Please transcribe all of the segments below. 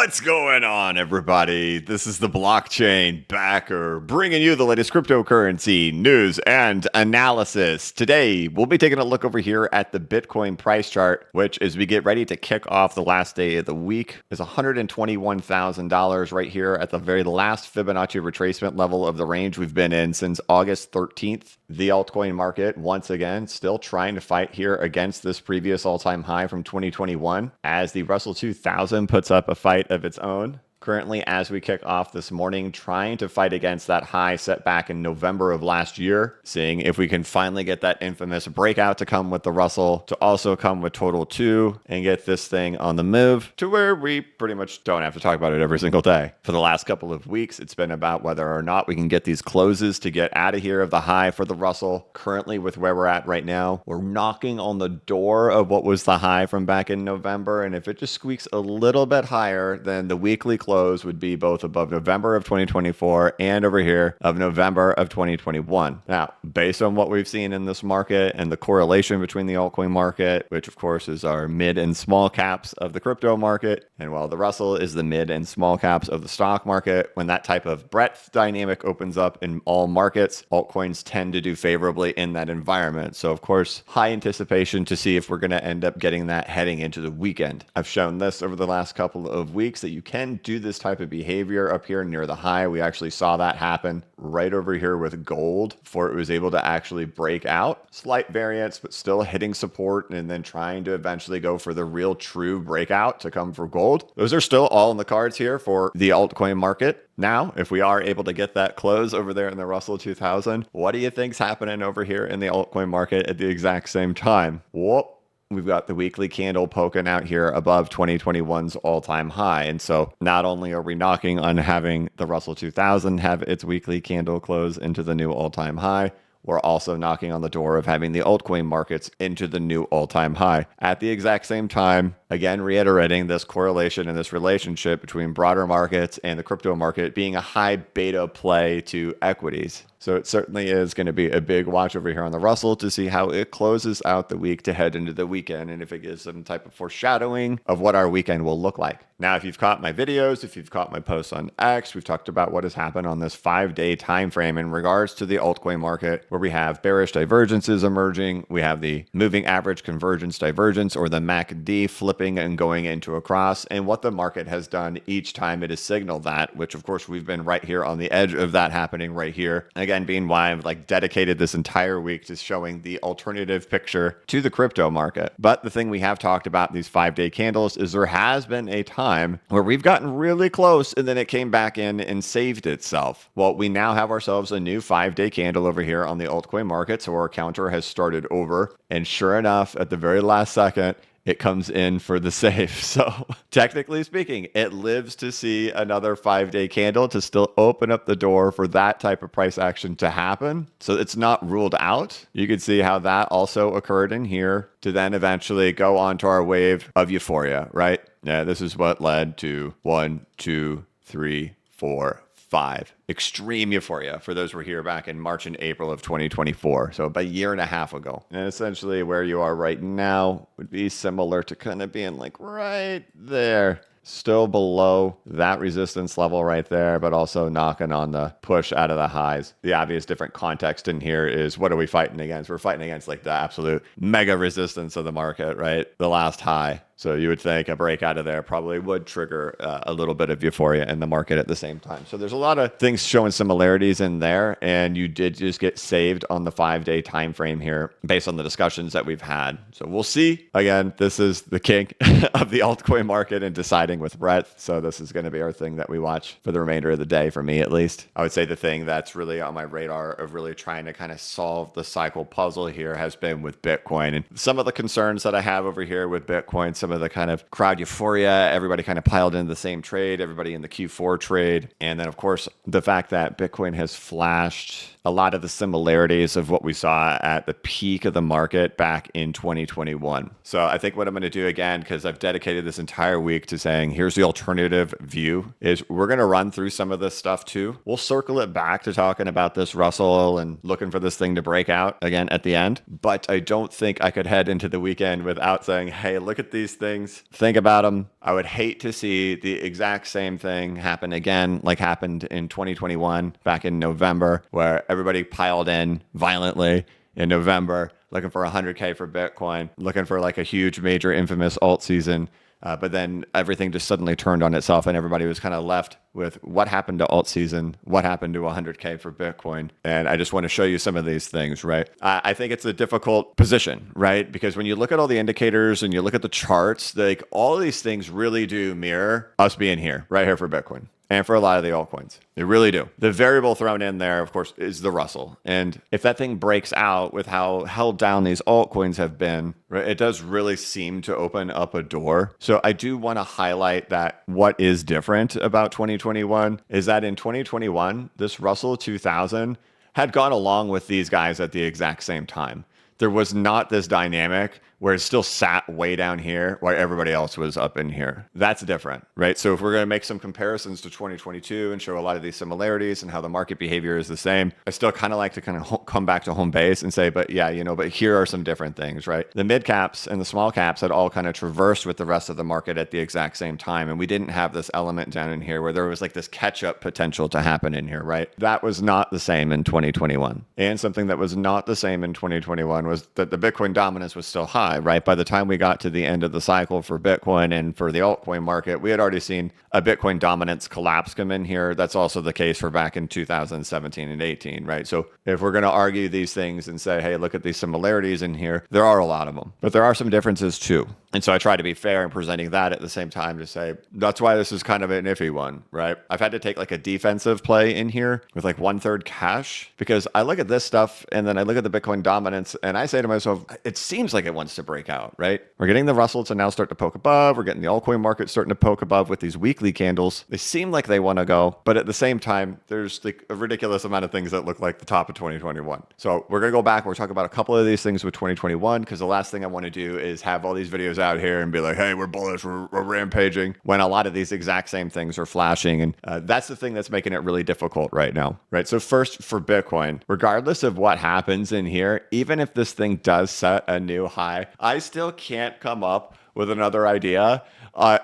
What's going on, everybody? This is the blockchain backer bringing you the latest cryptocurrency news and analysis. Today, we'll be taking a look over here at the Bitcoin price chart, which, as we get ready to kick off the last day of the week, is $121,000 right here at the very last Fibonacci retracement level of the range we've been in since August 13th. The altcoin market, once again, still trying to fight here against this previous all-time high from 2021 as the Russell 2000 puts up a fight of its own. Currently, as we kick off this morning, trying to fight against that high set back in November of last year, seeing if we can finally get that infamous breakout to come with the Russell, to also come with Total 2, and get this thing on the move to where we pretty much don't have to talk about it every single day. For the last couple of weeks, it's been about whether or not we can get these closes to get out of here of the high for the Russell. Currently, with where we're at right now, we're knocking on the door of what was the high from back in November, and if it just squeaks a little bit higher, then the weekly close would be both above November of 2024 and over here of November of 2021. Now, based on what we've seen in this market and the correlation between the altcoin market, which of course is our mid and small caps of the crypto market, and while the Russell is the mid and small caps of the stock market, when that type of breadth dynamic opens up in all markets, altcoins tend to do favorably in that environment. So of course, high anticipation to see if we're going to end up getting that heading into the weekend. I've shown this over the last couple of weeks that you can do this type of behavior up here near the high. We actually saw that happen right over here with gold before it was able to actually break out. Slight variance, but still hitting support and then trying to eventually go for the real true breakout to come for gold. Those are still all in the cards here for the altcoin market. Now, if we are able to get that close over there in the Russell 2000, what do you think's happening over here in the altcoin market at the exact same time? Whoop. We've got the weekly candle poking out here above 2021's all-time high. And so not only are we knocking on having the Russell 2000 have its weekly candle close into the new all-time high, we're also knocking on the door of having the altcoin markets into the new all-time high. At the exact same time, again, reiterating this correlation and this relationship between broader markets and the crypto market being a high beta play to equities. So it certainly is going to be a big watch over here on the Russell to see how it closes out the week to head into the weekend and if it gives some type of foreshadowing of what our weekend will look like. Now, if you've caught my videos, if you've caught my posts on X, we've talked about what has happened on this 5-day time frame in regards to the altcoin market, where we have bearish divergences emerging. We have the moving average convergence divergence, or the MACD, flipping and going into a cross, and what the market has done each time it has signaled that, which of course we've been right here on the edge of that happening right here. Again, being why I've dedicated this entire week to showing the alternative picture to the crypto market. But the thing we have talked about these 5-day candles is there has been a time where we've gotten really close and then it came back in and saved itself. Well, we now have ourselves a new 5-day candle over here on the altcoin market. So our counter has started over, and sure enough, at the very last second, it comes in for the save. So technically speaking, it lives to see another 5-day candle to still open up the door for that type of price action to happen. So it's not ruled out. You can see how that also occurred in here to then eventually go on to our wave of euphoria, right? Yeah, this is what led to 1, 2, 3, 4, 5. Extreme euphoria for those who were here back in March and April of 2024. So about a year and a half ago. And essentially where you are right now would be similar to kind of being right there. Still below that resistance level right there, but also knocking on the push out of the highs. The obvious different context in here is, what are we fighting against? We're fighting against the absolute mega resistance of the market, right? The last high. So you would think a break out of there probably would trigger a little bit of euphoria in the market at the same time. So there's a lot of things showing similarities in there, and you did just get saved on the 5-day time frame here based on the discussions that we've had. So we'll see. Again, this is the kink of the altcoin market and deciding with breadth. So this is going to be our thing that we watch for the remainder of the day, for me at least. I would say the thing that's really on my radar of really trying to kind of solve the cycle puzzle here has been with Bitcoin. And some of the concerns that I have over here with Bitcoin, some of the kind of crowd euphoria, everybody kind of piled into the same trade, everybody in the Q4 trade. And then, of course, the fact that Bitcoin has flashed a lot of the similarities of what we saw at the peak of the market back in 2021. So I think what I'm going to do again, because I've dedicated this entire week to saying, here's the alternative view, is we're going to run through some of this stuff too. We'll circle it back to talking about this Russell and looking for this thing to break out again at the end. But I don't think I could head into the weekend without saying, hey, look at these things, think about them. I would hate to see the exact same thing happen again, like happened in 2021 back in November, where everybody piled in violently in November looking for 100K for Bitcoin, looking for like a huge, major, infamous alt season. But then everything just suddenly turned on itself, and everybody was kind of left with what happened to alt season, what happened to 100K for Bitcoin. And I just want to show you some of these things, right? I think it's a difficult position, right? Because when you look at all the indicators and you look at the charts, like all of these things really do mirror us being here, right here for Bitcoin. And for a lot of the altcoins, they really do. The variable thrown in there, of course, is the Russell. And if that thing breaks out with how held down these altcoins have been, right, it does really seem to open up a door. So I do want to highlight that what is different about 2021 is that in 2021, this Russell 2000 had gone along with these guys at the exact same time. There was not this dynamic where it still sat way down here while everybody else was up in here. That's different, right? So if we're going to make some comparisons to 2022 and show a lot of these similarities and how the market behavior is the same, I still kind of like to kind of come back to home base and say, but yeah, but here are some different things, right? The mid caps and the small caps had all kind of traversed with the rest of the market at the exact same time. And we didn't have this element down in here where there was like this catch up potential to happen in here, right? That was not the same in 2021. And something that was not the same in 2021 was that the Bitcoin dominance was still high. Right? By the time we got to the end of the cycle for Bitcoin and for the altcoin market, we had already seen a Bitcoin dominance collapse come in here. That's also the case for back in 2017 and 18, right? So if we're going to argue these things and say, hey, look at these similarities in here, there are a lot of them, but there are some differences too. And so I try to be fair in presenting that at the same time to say, that's why this is kind of an iffy one, right? I've had to take like a defensive play in here with like 1/3 cash because I look at this stuff and then I look at the Bitcoin dominance and I say to myself, it seems like it wants to break out, right? We're getting the Russell to now start to poke above. We're getting the altcoin market starting to poke above with these weekly candles. They seem like they want to go, but at the same time, there's like a ridiculous amount of things that look like the top of 2021. So we're going to go back. We're talking about a couple of these things with 2021 because the last thing I want to do is have all these videos out here and be like, hey, we're bullish, we're rampaging, when a lot of these exact same things are flashing. And that's the thing that's making it really difficult right now, right? So first for Bitcoin, regardless of what happens in here, even if this thing does set a new high, I still can't come up with another idea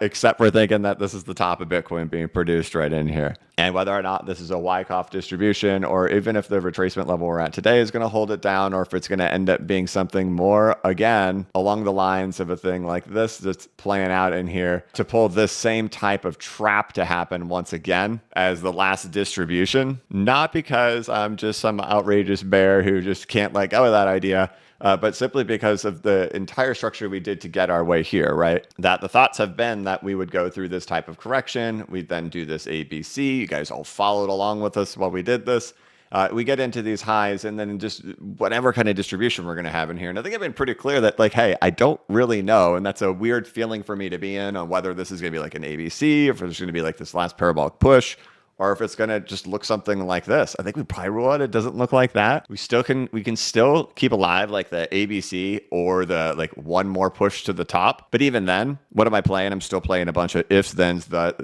except for thinking that this is the top of Bitcoin being produced right in here. And whether or not this is a Wyckoff distribution, or even if the retracement level we're at today is going to hold it down, or if it's going to end up being something more, again, along the lines of a thing like this that's playing out in here to pull this same type of trap to happen once again as the last distribution, not because I'm just some outrageous bear who just can't let go of that idea, but simply because of the entire structure we did to get our way here, right? That the thoughts have been that we would go through this type of correction. We'd then do this ABC. You guys all followed along with us while we did this. We get into these highs and then just whatever kind of distribution we're going to have in here. And I think I've been pretty clear that like, hey, I don't really know. And that's a weird feeling for me to be in on whether this is going to be like an ABC, if there's going to be like this last parabolic push, or if it's going to just look something like this. I think we probably rule out it doesn't look like that. We can still keep alive like the ABC or the like one more push to the top. But even then, what am I playing? I'm still playing a bunch of ifs, thens, that,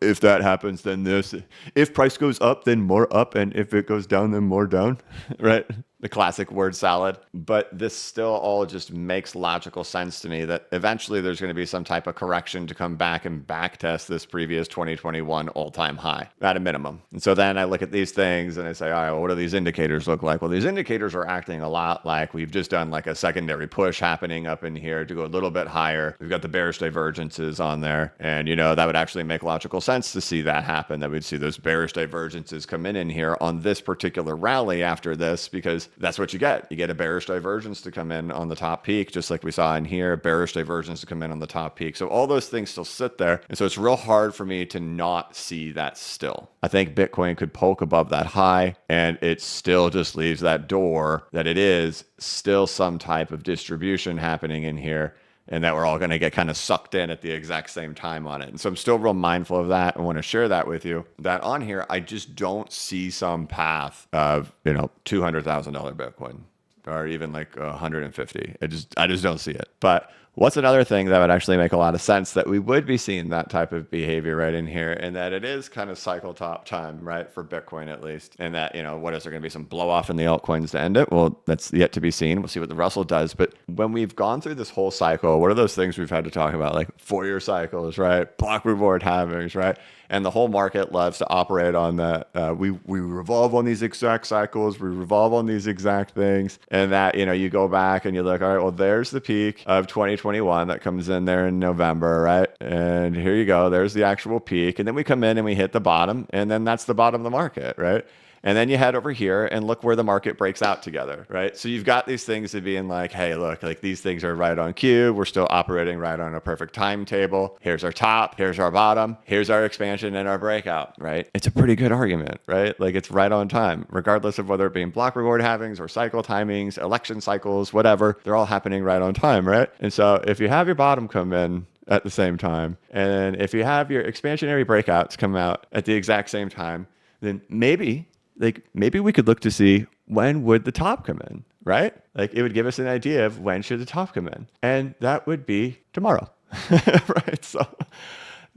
if that happens, then this. If price goes up, then more up. And if it goes down, then more down, right? The classic word salad. But this still all just makes logical sense to me that eventually there's going to be some type of correction to come back and back test this previous 2021 all-time high at a minimum. And so then I look at these things and I say, all right, well, what do these indicators look like? Well, these indicators are acting a lot like we've just done like a secondary push happening up in here to go a little bit higher. We've got the bearish divergences on there. And, that would actually make logical sense to see that happen, that we'd see those bearish divergences come in here on this particular rally after this, because that's what you get. You get a bearish divergence to come in on the top peak, just like we saw in here, bearish divergence to come in on the top peak. So all those things still sit there. And so it's real hard for me to not see that still. I think Bitcoin could poke above that high, and it still just leaves that door that it is still some type of distribution happening in here, and that we're all going to get kind of sucked in at the exact same time on it. And so I'm still real mindful of that. I want to share that with you, that on here, I just don't see some path of, $200,000 Bitcoin or even like 150. I just don't see it. But What's another thing that would actually make a lot of sense that we would be seeing that type of behavior right in here, and that it is kind of cycle top time, right, for Bitcoin at least, and that, what is there going to be some blow off in the altcoins to end it? Well, that's yet to be seen. We'll see what the Russell does. But when we've gone through this whole cycle, what are those things we've had to talk about, like 4-year cycles, right? Block reward halvings, right? And the whole market loves to operate on that. We revolve on these exact cycles. We revolve on these exact things. And that, you go back and you look, all right, well, there's the peak of 2021 that comes in there in November, right? And here you go. There's the actual peak. And then we come in and we hit the bottom. And then that's the bottom of the market, right? And then you head over here and look where the market breaks out together, right? So you've got these things to being like, hey, look, like these things are right on cue. We're still operating right on a perfect timetable. Here's our top, here's our bottom, here's our expansion and our breakout, right? It's a pretty good argument, right? Like it's right on time, regardless of whether it be block reward halvings or cycle timings, election cycles, whatever, they're all happening right on time, right? And so if you have your bottom come in at the same time, and if you have your expansionary breakouts come out at the exact same time, then maybe we could look to see when would the top come in, right? Like it would give us an idea of when should the top come in. And that would be tomorrow, right? So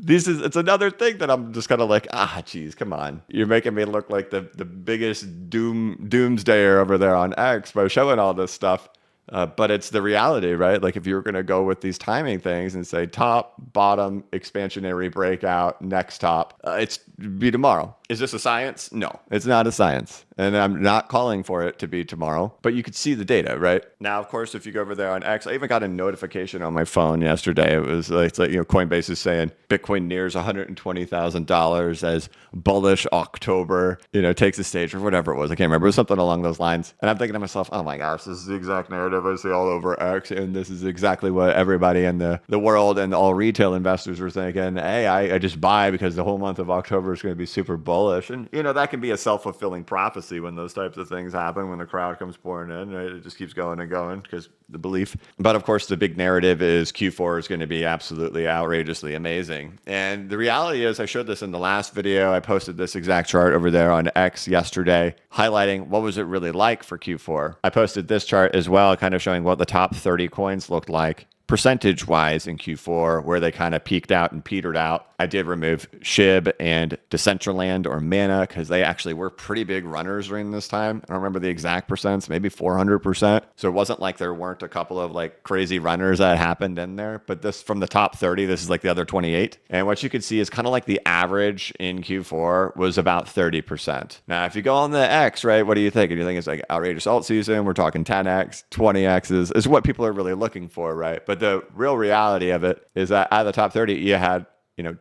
it's another thing that I'm just kind of like, geez, come on. You're making me look like the biggest doomsdayer over there on X by showing all this stuff. But it's the reality, right? Like if you were going to go with these timing things and say top, bottom, expansionary breakout, next top, it's be tomorrow. Is this a science? No, it's not a science. And I'm not calling for it to be tomorrow, but you could see the data, right? Now, of course, if you go over there on X, I even got a notification on my phone yesterday. It was like, Coinbase is saying Bitcoin nears $120,000 as bullish October, takes the stage or whatever it was. I can't remember. It was something along those lines. And I'm thinking to myself, oh my gosh, this is the exact narrative I see all over X. And this is exactly what everybody in the world and all retail investors were thinking. Hey, I just buy because the whole month of October is going to be super bullish. And, that can be a self-fulfilling prophecy when those types of things happen, when the crowd comes pouring in, right? It just keeps going and going because the belief. But of course, the big narrative is Q4 is going to be absolutely outrageously amazing. And the reality is, I showed this in the last video. I posted this exact chart over there on X yesterday, highlighting what was it really like for Q4. I posted this chart as well, kind of showing what the top 30 coins looked like percentage-wise in Q4, where they kind of peaked out and petered out. I did remove SHIB and Decentraland or Mana because they actually were pretty big runners during this time. I don't remember the exact percents, maybe 400%. So it wasn't like there weren't a couple of like crazy runners that happened in there. But this from the top 30, this is like the other 28. And what you could see is kind of like the average in Q4 was about 30%. Now, if you go on the X, right, what do you think? Do you think it's like outrageous alt season? We're talking 10X, 20Xs is what people are really looking for, right? But the real reality of it is that out of the top 30, you had,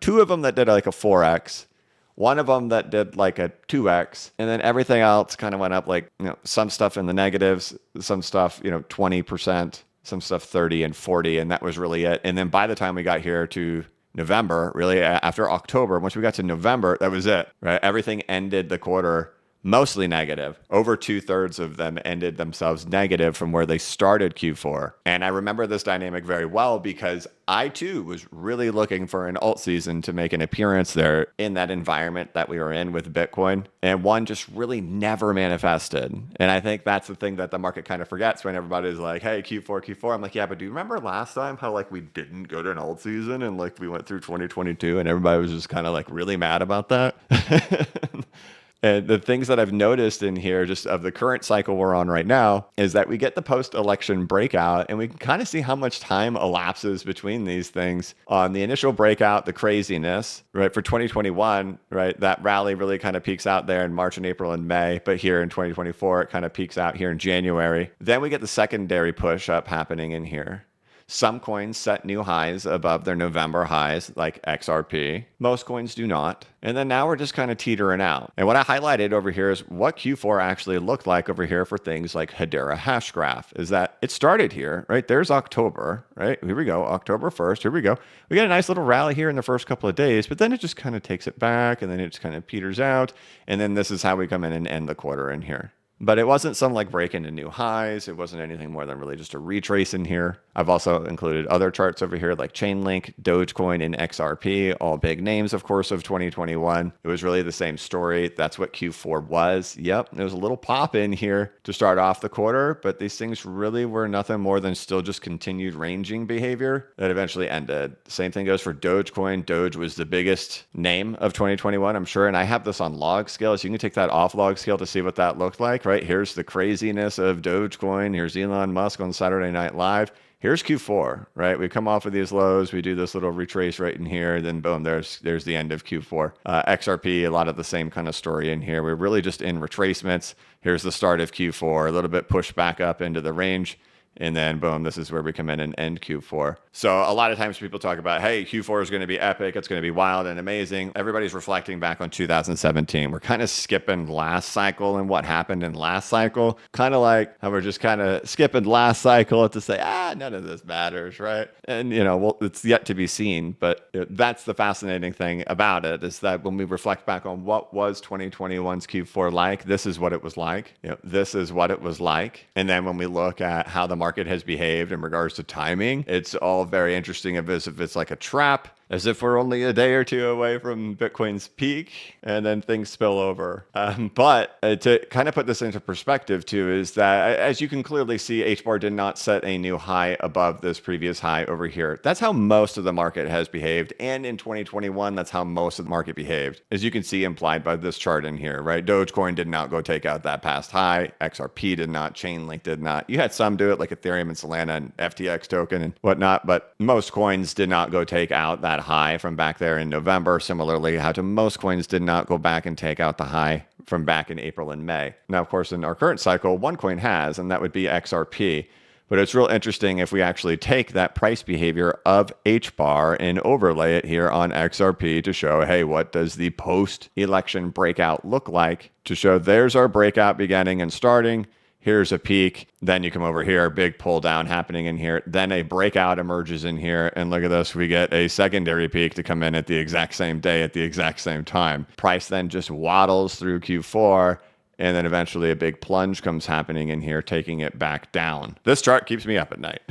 2 of them that did like a 4X, one of them that did like a 2X, and then everything else kind of went up like, some stuff in the negatives, some stuff, 20%, some stuff 30 and 40, and that was really it. And then by the time we got here to November, really after October, once we got to November, that was it, right? Everything ended the quarter mostly negative. Over 2/3 of them ended themselves negative from where they started Q4. And I remember this dynamic very well because I too was really looking for an alt season to make an appearance there in that environment that we were in with Bitcoin. And one just really never manifested. And I think that's the thing that the market kind of forgets when everybody's like, hey, Q4. I'm like, yeah, but do you remember last time how like we didn't go to an alt season and like we went through 2022 and everybody was just kind of like really mad about that? And the things that I've noticed in here, just of the current cycle we're on right now, is that we get the post-election breakout, and we can kind of see how much time elapses between these things. On the initial breakout, the craziness, right, for 2021, right, that rally really kind of peaks out there in March and April and May, but here in 2024, it kind of peaks out here in January. Then we get the secondary push up happening in here. Some coins set new highs above their November highs, like XRP. Most coins do not. And then now we're just kind of teetering out. And what I highlighted over here is what Q4 actually looked like over here for things like Hedera Hashgraph, is that it started here, right? There's October, right? Here we go, October 1st, here we go. We got a nice little rally here in the first couple of days, but then it just kind of takes it back, and then it just kind of peters out. And then this is how we come in and end the quarter in here. But it wasn't some like break into new highs. It wasn't anything more than really just a retrace in here. I've also included other charts over here like Chainlink, Dogecoin, and XRP, all big names, of course, of 2021. It was really the same story. That's what Q4 was. Yep, there was a little pop in here to start off the quarter, but these things really were nothing more than still just continued ranging behavior that eventually ended. Same thing goes for Dogecoin. Doge was the biggest name of 2021, I'm sure. And I have this on log scale, so you can take that off log scale to see what that looked like, right? Here's the craziness of Dogecoin. Here's Elon Musk on Saturday Night Live. Here's Q4, right? We come off of these lows, we do this little retrace right in here, then boom, there's the end of Q4. XRP, a lot of the same kind of story in here. We're really just in retracements. Here's the start of Q4, a little bit pushed back up into the range. And then boom, this is where we come in and end Q4. So a lot of times people talk about, hey, Q4 is going to be epic. It's going to be wild and amazing. Everybody's reflecting back on 2017. We're kind of skipping last cycle and what happened in last cycle. Kind of like how we're just kind of skipping last cycle to say, none of this matters, right? And, well, it's yet to be seen. But that's the fascinating thing about it, is that when we reflect back on what was 2021's Q4 like, this is what it was like. This is what it was like. And then when we look at how the market has behaved in regards to timing, it's all very interesting as if it's like a trap, as if we're only a day or two away from Bitcoin's peak and then things spill over. But to kind of put this into perspective too, is that as you can clearly see, HBAR did not set a new high above this previous high over here. That's how most of the market has behaved. And in 2021, that's how most of the market behaved. As you can see implied by this chart in here, right? Dogecoin did not go take out that past high. XRP did not. Chainlink did not. You had some do it like Ethereum and Solana and FTX token and whatnot, but most coins did not go take out that high from back there in November. Similarly, how to most coins did not go back and take out the high from back in April and May. Now, of course, in our current cycle, one coin has, and that would be XRP. But it's real interesting if we actually take that price behavior of HBAR and overlay it here on XRP to show, hey, what does the post-election breakout look like? To show there's our breakout beginning and starting. Here's a peak. Then you come over here, big pull down happening in here. Then a breakout emerges in here. And look at this. We get a secondary peak to come in at the exact same day at the exact same time. Price then just waddles through Q4. And then eventually a big plunge comes happening in here, taking it back down. This chart keeps me up at night.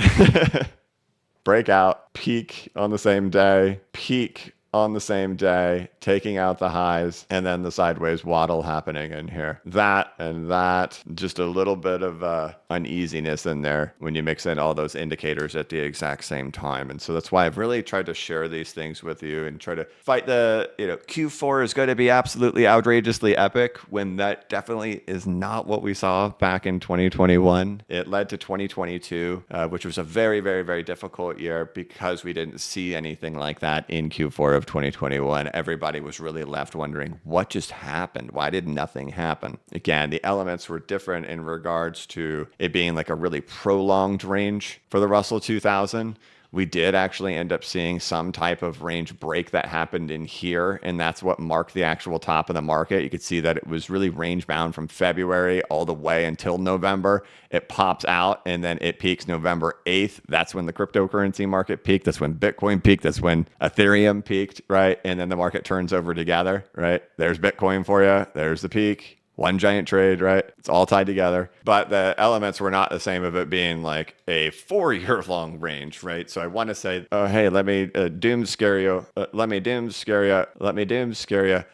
Breakout, peak on the same day, peak on the same day, taking out the highs, and then the sideways waddle happening in here. That and that, just a little bit of uneasiness in there when you mix in all those indicators at the exact same time. And so that's why I've really tried to share these things with you and try to fight the, Q4 is going to be absolutely outrageously epic, when that definitely is not what we saw back in 2021. It led to 2022, which was a very, very, very difficult year because we didn't see anything like that in Q4 of 2021. Everybody was really left wondering, what just happened? Why did nothing happen? Again, the elements were different in regards to it being like a really prolonged range for the Russell 2000. We did actually end up seeing some type of range break that happened in here, and that's what marked the actual top of the market. You could see that it was really range bound from February all the way until November. It pops out and then it peaks November 8th. That's when the cryptocurrency market peaked. That's when Bitcoin peaked. That's when Ethereum peaked, right? And then the market turns over together, right? There's Bitcoin for you. There's the peak. One giant trade, right? It's all tied together. But the elements were not the same of it being like a 4-year long range, right? So I want to say, oh, hey, let me doom scare you. Let me doom scare you. Let me doom scare you.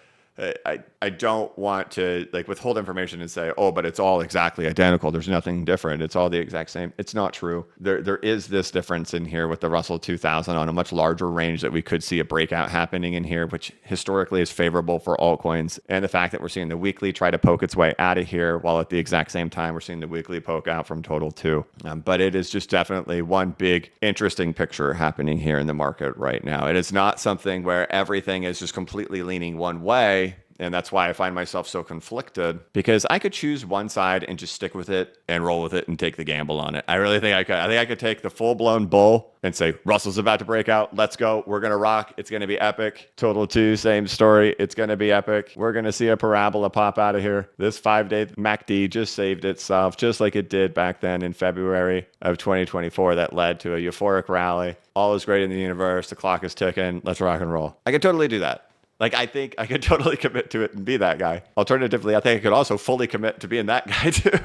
I don't want to withhold information and say, oh, but it's all exactly identical. There's nothing different. It's all the exact same. It's not true. There is this difference in here with the Russell 2000 on a much larger range that we could see a breakout happening in here, which historically is favorable for altcoins. And the fact that we're seeing the weekly try to poke its way out of here, while at the exact same time we're seeing the weekly poke out from total 2. But it is just definitely one big interesting picture happening here in the market right now. It is not something where everything is just completely leaning one way. And that's why I find myself so conflicted, because I could choose one side and just stick with it and roll with it and take the gamble on it. I really think I could. I think I could take the full-blown bull and say, Russell's about to break out. Let's go. We're going to rock. It's going to be epic. Total 2, same story. It's going to be epic. We're going to see a parabola pop out of here. This 5-day MACD just saved itself, just like it did back then in February of 2024. That led to a euphoric rally. All is great in the universe. The clock is ticking. Let's rock and roll. I could totally do that. Like, I think I could totally commit to it and be that guy. Alternatively, I think I could also fully commit to being that guy too.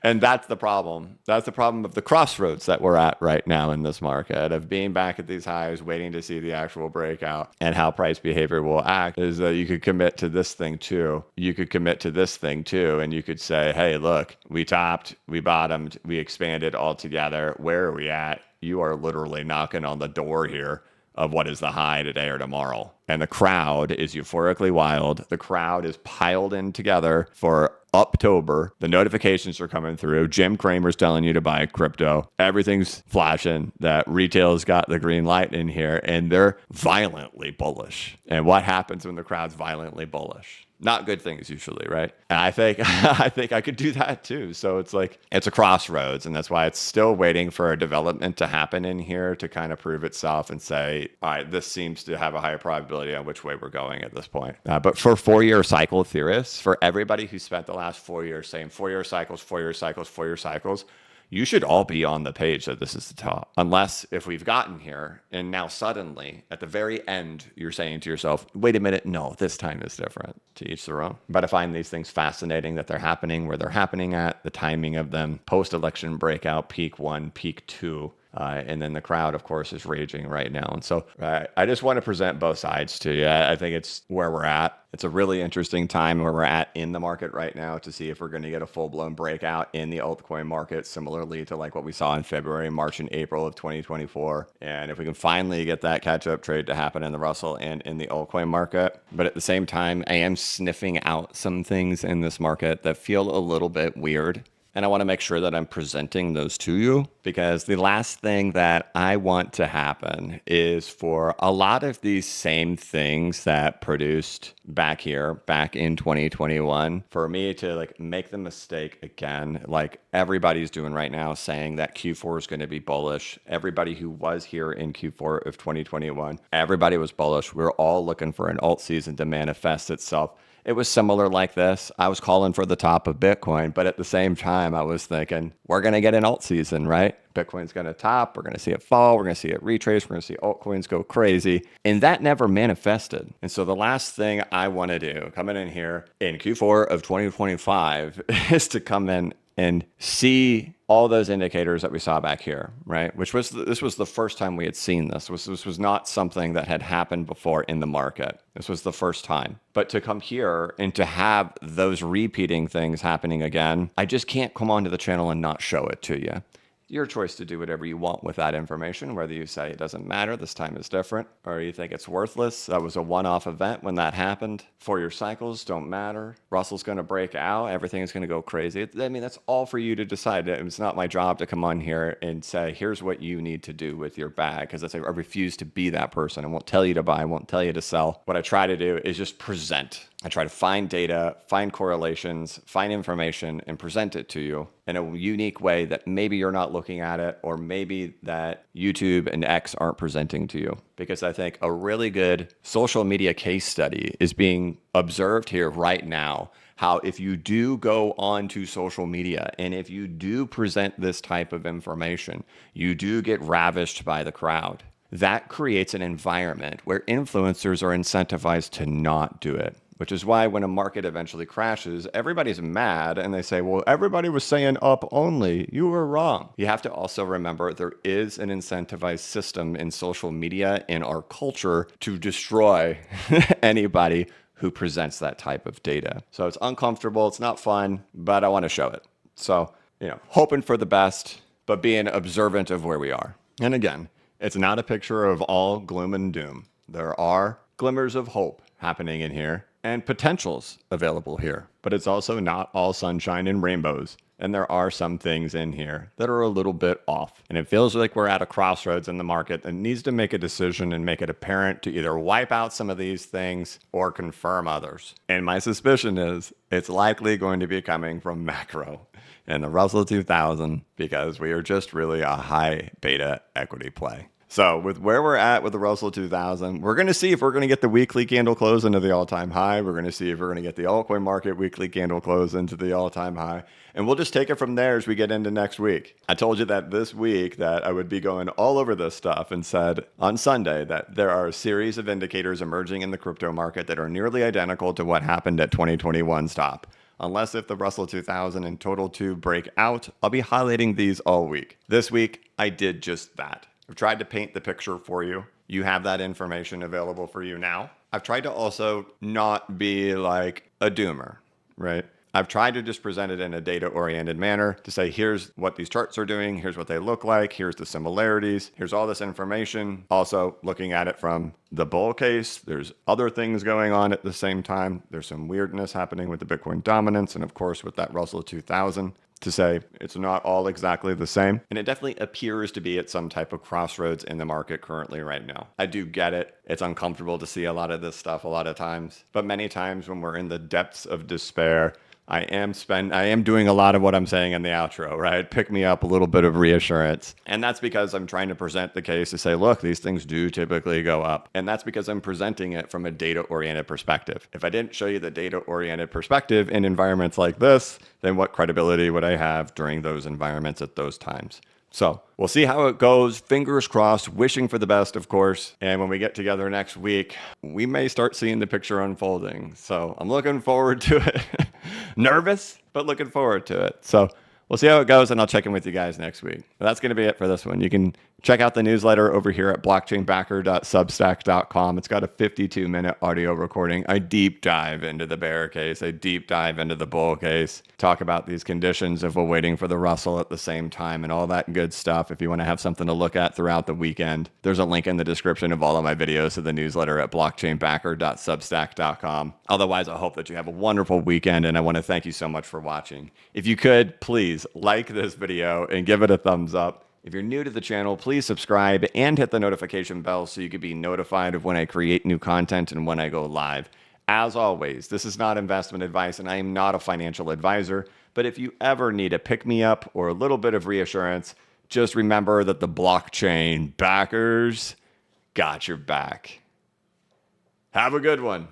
And that's the problem. That's the problem of the crossroads that we're at right now in this market, of being back at these highs, waiting to see the actual breakout and how price behavior will act. Is that you could commit to this thing too. You could commit to this thing too. And you could say, hey, look, we topped, we bottomed, we expanded all together. Where are we at? You are literally knocking on the door here of what is the high today or tomorrow. And the crowd is euphorically wild. The crowd is piled in together for October. The notifications are coming through. Jim Cramer's telling you to buy crypto. Everything's flashing that retail's got the green light in here, and they're violently bullish. And what happens when the crowd's violently bullish? Not good things usually, right? And I think I could do that too. So it's like it's a crossroads, and that's why it's still waiting for a development to happen in here to kind of prove itself and say, all right, this seems to have a higher probability on which way we're going at this point. But for 4-year cycle theorists, for everybody who spent the last 4 years saying 4-year cycles, 4-year cycles, 4-year cycles, you should all be on the page that this is the top. Unless if we've gotten here and now suddenly at the very end, you're saying to yourself, wait a minute, no, this time is different. To each their own. But I find these things fascinating that they're happening where they're happening at, the timing of them, post-election breakout, peak 1, peak 2. And then the crowd, of course, is raging right now. And so I just want to present both sides to you. I think it's where we're at. It's a really interesting time where we're at in the market right now to see if we're going to get a full-blown breakout in the altcoin market, similarly to like what we saw in February, March, and April of 2024. And if we can finally get that catch-up trade to happen in the Russell and in the altcoin market. But at the same time, I am sniffing out some things in this market that feel a little bit weird. And I want to make sure that I'm presenting those to you, because the last thing that I want to happen is for a lot of these same things that produced back in 2021, for me to like make the mistake again, like everybody's doing right now, saying that Q4 is going to be bullish. Everybody who was here in Q4 of 2021, everybody was bullish. We were all looking for an alt season to manifest itself. It was similar like this. I was calling for the top of Bitcoin, but at the same time, I was thinking, we're going to get an alt season, right? Bitcoin's going to top. We're going to see it fall. We're going to see it retrace. We're going to see altcoins go crazy. And that never manifested. And so the last thing I want to do coming in here in Q4 of 2025 is to come in and see all those indicators that we saw back here, right? This was the first time we had seen this. This was not something that had happened before in the market. This was the first time. But to come here and to have those repeating things happening again, I just can't come onto the channel and not show it to you. Your choice to do whatever you want with that information, whether you say it doesn't matter, this time is different, or you think it's worthless. That was a one-off event when that happened. 4-year cycles don't matter. Russell's going to break out. Everything is going to go crazy. I mean, that's all for you to decide. It's not my job to come on here and say, here's what you need to do with your bag, because I refuse to be that person. I won't tell you to buy. I won't tell you to sell. What I try to do is just present. I try to find data, find correlations, find information, and present it to you in a unique way that maybe you're not looking at it, or maybe that YouTube and X aren't presenting to you. Because I think a really good social media case study is being observed here right now. How if you do go on to social media and if you do present this type of information, you do get ravished by the crowd. That creates an environment where influencers are incentivized to not do it. Which is why when a market eventually crashes, everybody's mad and they say, well, everybody was saying up only. You were wrong. You have to also remember there is an incentivized system in social media, in our culture, to destroy anybody who presents that type of data. So it's uncomfortable. It's not fun, but I want to show it. So, hoping for the best, but being observant of where we are. And again, it's not a picture of all gloom and doom. There are glimmers of hope happening in here and potentials available here, but it's also not all sunshine and rainbows. And there are some things in here that are a little bit off. And it feels like we're at a crossroads in the market that needs to make a decision and make it apparent to either wipe out some of these things or confirm others. And my suspicion is it's likely going to be coming from macro and the Russell 2000, because we are just really a high beta equity play. So with where we're at with the Russell 2000, we're going to see if we're going to get the weekly candle close into the all-time high. We're going to see if we're going to get the altcoin market weekly candle close into the all-time high. And we'll just take it from there as we get into next week. I told you that this week that I would be going all over this stuff and said on Sunday that there are a series of indicators emerging in the crypto market that are nearly identical to what happened at 2021's top. Unless if the Russell 2000 and Total 2 break out, I'll be highlighting these all week. This week, I did just that. I've tried to paint the picture for you. You have that information available for you now. I've tried to also not be like a doomer, right? I've tried to just present it in a data-oriented manner to say, here's what these charts are doing, here's what they look like, here's the similarities, here's all this information. Also, looking at it from the bull case, there's other things going on at the same time. There's some weirdness happening with the Bitcoin dominance and, of course, with that Russell 2000. To say it's not all exactly the same. And it definitely appears to be at some type of crossroads in the market currently right now. I do get it. It's uncomfortable to see a lot of this stuff a lot of times. But many times when we're in the depths of despair, I am doing a lot of what I'm saying in the outro, right? Pick me up, a little bit of reassurance. And that's because I'm trying to present the case to say, look, these things do typically go up. And that's because I'm presenting it from a data-oriented perspective. If I didn't show you the data-oriented perspective in environments like this, then what credibility would I have during those environments at those times? So we'll see how it goes. Fingers crossed, wishing for the best, of course. And when we get together next week, we may start seeing the picture unfolding. So I'm looking forward to it. Nervous, but looking forward to it. So we'll see how it goes, and I'll check in with you guys next week. But that's going to be it for this one. You can check out the newsletter over here at blockchainbacker.substack.com. It's got a 52-minute audio recording. I deep dive into the bear case. I deep dive into the bull case. Talk about these conditions if we're waiting for the Russell at the same time and all that good stuff. If you want to have something to look at throughout the weekend, there's a link in the description of all of my videos to the newsletter at blockchainbacker.substack.com. Otherwise, I hope that you have a wonderful weekend, and I want to thank you so much for watching. If you could, please like this video and give it a thumbs up. If you're new to the channel, please subscribe and hit the notification bell so you can be notified of when I create new content and when I go live. As always, this is not investment advice and I am not a financial advisor, but if you ever need a pick-me-up or a little bit of reassurance, just remember that the blockchain backers got your back. Have a good one.